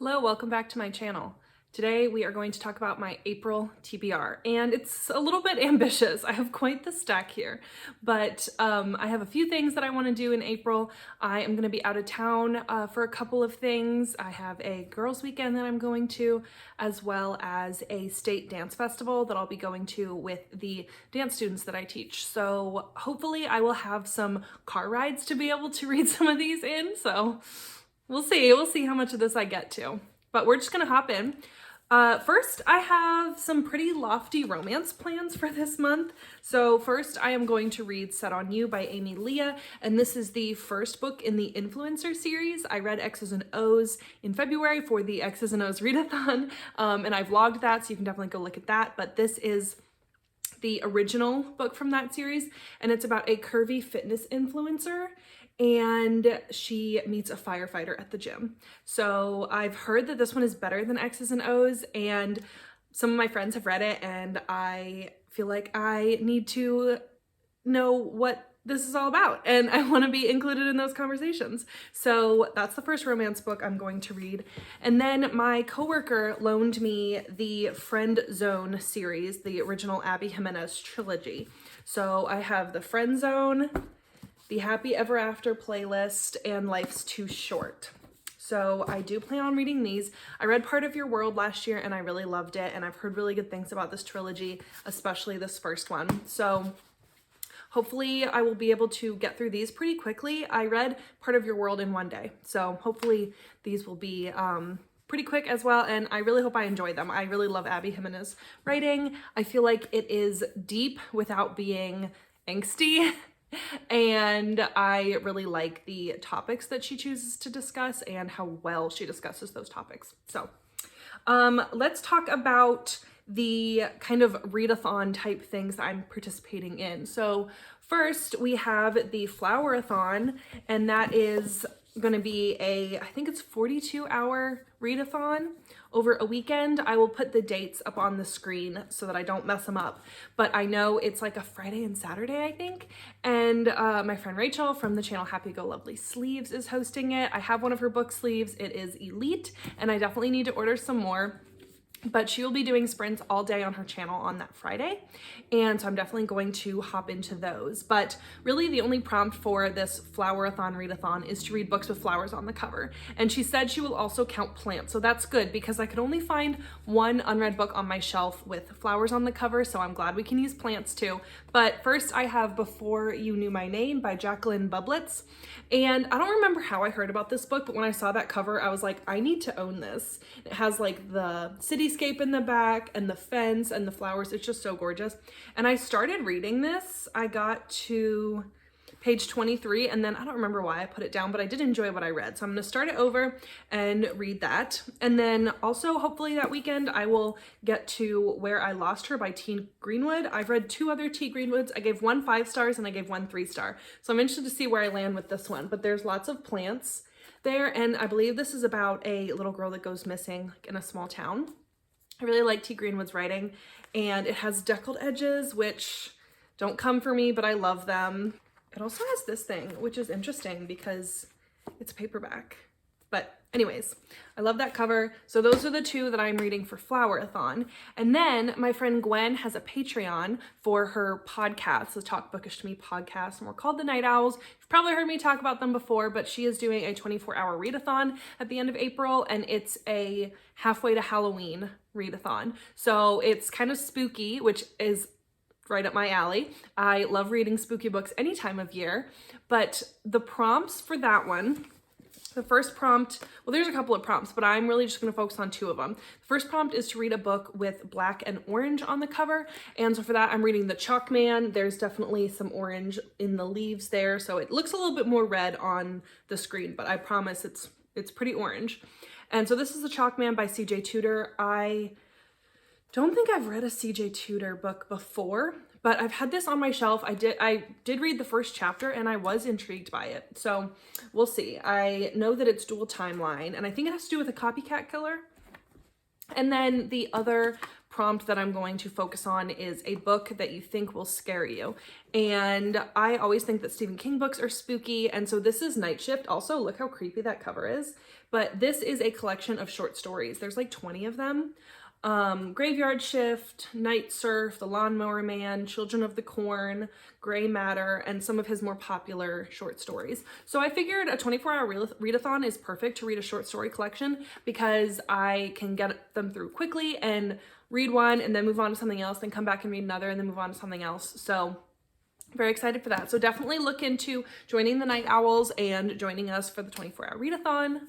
Hello, welcome back to my channel. Today we are going to talk about my April TBR, and it's a little bit ambitious. I have quite the stack here, but I have a few things that I want to do in April. I am going to be out of town for a couple of things. I have a girls' weekend that I'm going to, as well as a state dance festival that I'll be going to with the dance students that I teach. So hopefully I will have some car rides to be able to read some of these in, so we'll see how much of this I get to, but we're just gonna hop in. First, I have some pretty lofty romance plans for this month. So first, I am going to read Set on You by Amy Leah, and this is the first book in the Influencer series. I read X's and O's in February for the X's and O's readathon, and I vlogged that, so you can definitely go look at that, but this is the original book from that series, and it's about a curvy fitness influencer, and she meets a firefighter at the gym. So I've heard that this one is better than X's and O's, and some of my friends have read it, and I feel like I need to know what this is all about, and I want to be included in those conversations. So that's the first romance book I'm going to read. And then my coworker loaned me the Friend Zone series, the original Abby Jimenez trilogy. So I have the Friend Zone, the Happy Ever After playlist, and Life's Too Short. So I do plan on reading these. I read Part of Your World last year and I really loved it, and I've heard really good things about this trilogy, especially this first one. So hopefully I will be able to get through these pretty quickly. I read Part of Your World in one day, so hopefully these will be pretty quick as well, and I really hope I enjoy them. I really love Abby Jimenez writing. I feel like it is deep without being angsty. And I really like the topics that she chooses to discuss and how well she discusses those topics. So let's talk about the kind of readathon type things that I'm participating in. So first we have the Flowerathon, and that is going to be I think it's 42-hour readathon over a weekend. I will put the dates up on the screen so that I don't mess them up, but I know it's like a Friday and Saturday, I think, and my friend Rachel from the channel Happy Go Lovely Sleeves is hosting it. I have one of her book sleeves. It is elite, and I definitely need to order some more. But she will be doing sprints all day on her channel on that Friday, and so I'm definitely going to hop into those. But really the only prompt for this Flowerathon readathon is to read books with flowers on the cover. And she said she will also count plants, so that's good because I could only find one unread book on my shelf with flowers on the cover, so I'm glad we can use plants too. But first I have Before You Knew My Name by Jacqueline Bublitz, and I don't remember how I heard about this book, but when I saw that cover I was like, I need to own this. It has like the cityscape in the back and the fence and the flowers. It's just so gorgeous. And I started reading this. I got to page 23 and then I don't remember why I put it down, but I did enjoy what I read. So I'm going to start it over and read that. And then also hopefully that weekend I will get to Where I Lost Her by T. Greenwood. I've read two other T. Greenwoods. I gave one 5 stars and I gave one 3 star. So I'm interested to see where I land with this one, but there's lots of plants there. And I believe this is about a little girl that goes missing like in a small town. I really like T. Greenwood's writing, and it has deckled edges, which don't come for me, but I love them. It also has this thing, which is interesting because it's paperback. But anyways, I love that cover. So those are the two that I'm reading for Flowerathon. And then my friend Gwen has a Patreon for her podcast, the Talk Bookish to Me podcast, and we're called the Night Owls. You've probably heard me talk about them before, but she is doing a 24-hour readathon at the end of April, and it's a halfway to Halloween readathon. So it's kind of spooky, which is right up my alley. I love reading spooky books any time of year, but the prompts for that one, the first prompt, well, there's a couple of prompts, but I'm really just going to focus on 2 of them. The first prompt is to read a book with black and orange on the cover. And so for that, I'm reading The Chalk Man. There's definitely some orange in the leaves there. So it looks a little bit more red on the screen, but I promise it's pretty orange. And so this is The Chalk Man by C.J. Tudor. I don't think I've read a C.J. Tudor book before, but I've had this on my shelf. I did read the first chapter and I was intrigued by it. So we'll see. I know that it's dual timeline, and I think it has to do with a copycat killer. And then the other prompt that I'm going to focus on is a book that you think will scare you. And I always think that Stephen King books are spooky. And so this is Night Shift. Also, look how creepy that cover is. But this is a collection of short stories. There's like 20 of them. Graveyard Shift, Night Surf, The Lawnmower Man, Children of the Corn, Gray Matter, and some of his more popular short stories. So I figured a 24-hour readathon is perfect to read a short story collection because I can get them through quickly and read one and then move on to something else, then come back and read another and then move on to something else. So very excited for that. So definitely look into joining the Night Owls and joining us for the 24-hour readathon.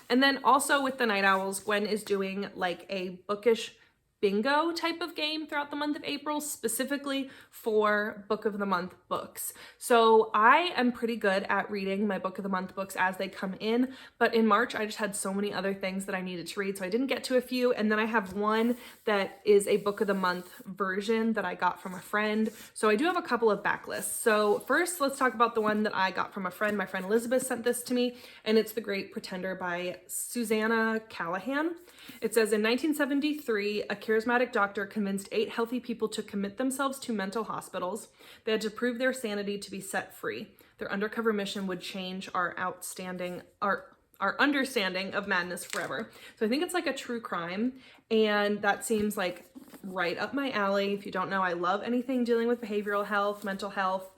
And then also with the Night Owls, Gwen is doing like a bookish bingo type of game throughout the month of April, specifically for Book of the Month books. So I am pretty good at reading my Book of the Month books as they come in, but in March I just had so many other things that I needed to read, so I didn't get to a few. And then I have one that is a Book of the Month version that I got from a friend. So I do have a couple of backlists. So first, let's talk about the one that I got from a friend. My friend Elizabeth sent this to me, and it's The Great Pretender by Susanna Callahan. It says, in 1973, a charismatic doctor convinced 8 healthy people to commit themselves to mental hospitals. They had to prove their sanity to be set free. Their undercover mission would change our understanding of madness forever. So I think it's like a true crime, and that seems like right up my alley. If you don't know, I love anything dealing with behavioral health, mental health,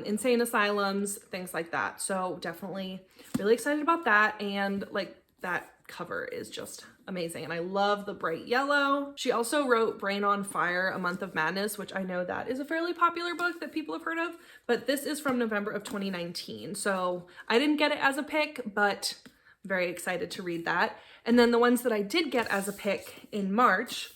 insane asylums, things like that. So definitely really excited about that, and like that cover is just amazing, and I love the bright yellow. She also wrote Brain on Fire, A Month of Madness, which I know that is a fairly popular book that people have heard of, but this is from November of 2019, so I didn't get it as a pick, but very excited to read that. And then the ones that I did get as a pick in March,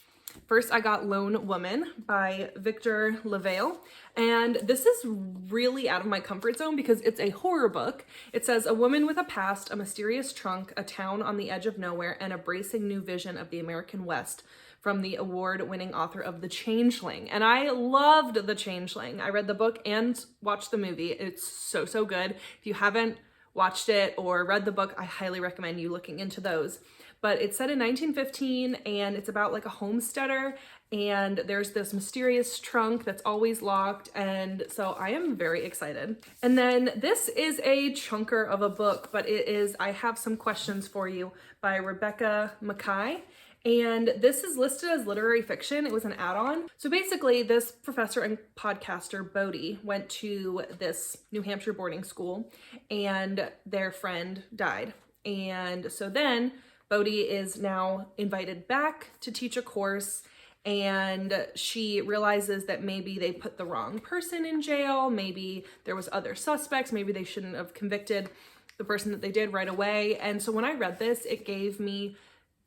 first I got Lone Woman by Victor LaValle, and this is really out of my comfort zone because it's a horror book. It says, a woman with a past, a mysterious trunk, a town on the edge of nowhere, and a bracing new vision of the American West, from the award-winning author of The Changeling. And I loved The Changeling. I read the book and watched the movie. It's so, so good. If you haven't watched it or read the book, I highly recommend you looking into those. But it's set in 1915, and it's about like a homesteader, and there's this mysterious trunk that's always locked, and so I am very excited. And then this is a chunker of a book, but it is I Have Some Questions for You by Rebecca Mackay. And this is listed as literary fiction. It was an add-on. So basically, this professor and podcaster, Bodhi, went to this New Hampshire boarding school, and their friend died. And so then Bodhi is now invited back to teach a course, and she realizes that maybe they put the wrong person in jail, maybe there was other suspects, maybe they shouldn't have convicted the person that they did right away. And so when I read this, it gave me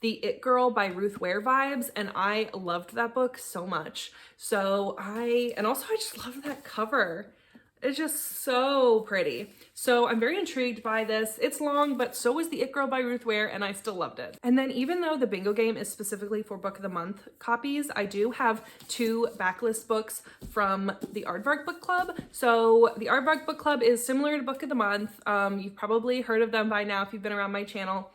the It Girl by Ruth Ware vibes, and I loved that book so much. And also I just love that cover. It's just so pretty. So I'm very intrigued by this. It's long, but so is the It Girl by Ruth Ware, and I still loved it. And then even though the bingo game is specifically for Book of the Month copies, I do have 2 backlist books from the Aardvark Book Club. So the Aardvark Book Club is similar to Book of the Month. You've probably heard of them by now if you've been around my channel.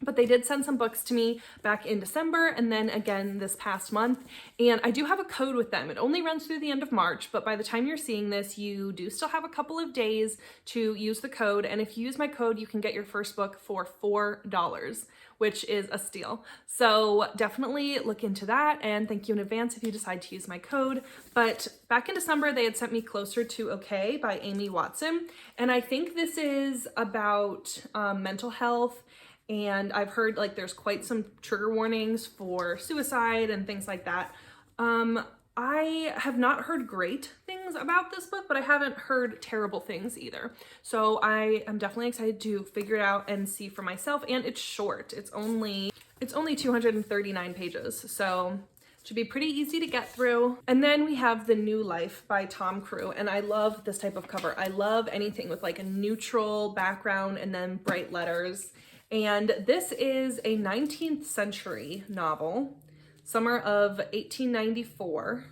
But they did send some books to me back in December and then again this past month. And I do have a code with them. It only runs through the end of March, but by the time you're seeing this, you do still have a couple of days to use the code. And if you use my code, you can get your first book for $4, which is a steal. So definitely look into that, and thank you in advance if you decide to use my code. But back in December, they had sent me Closer to Okay by Amy Watson. And I think this is about mental health. And I've heard like there's quite some trigger warnings for suicide and things like that. I have not heard great things about this book, but I haven't heard terrible things either. So I am definitely excited to figure it out and see for myself. And it's short. It's only 239 pages. So it should be pretty easy to get through. And then we have The New Life by Tom Crew. And I love this type of cover. I love anything with like a neutral background and then bright letters. And this is a 19th century novel, summer of 1894,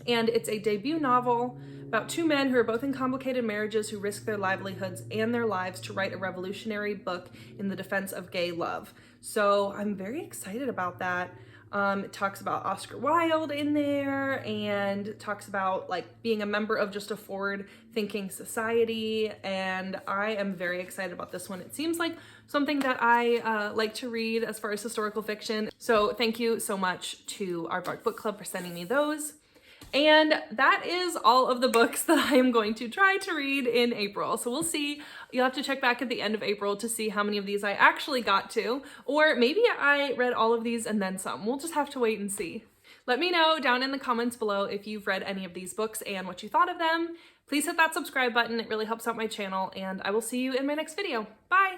and it's a debut novel about two men who are both in complicated marriages who risk their livelihoods and their lives to write a revolutionary book in the defense of gay love. So I'm very excited about that. It talks about Oscar Wilde in there and talks about like being a member of just a forward thinking society, and I am very excited about this one. It seems like something that I like to read as far as historical fiction. So thank you so much to our book club for sending me those. And that is all of the books that I am going to try to read in April. So we'll see. You'll have to check back at the end of April to see how many of these I actually got to, or maybe I read all of these and then some. We'll just have to wait and see. Let me know down in the comments below if you've read any of these books and what you thought of them. Please hit that subscribe button. It really helps out my channel, and I will see you in my next video. Bye!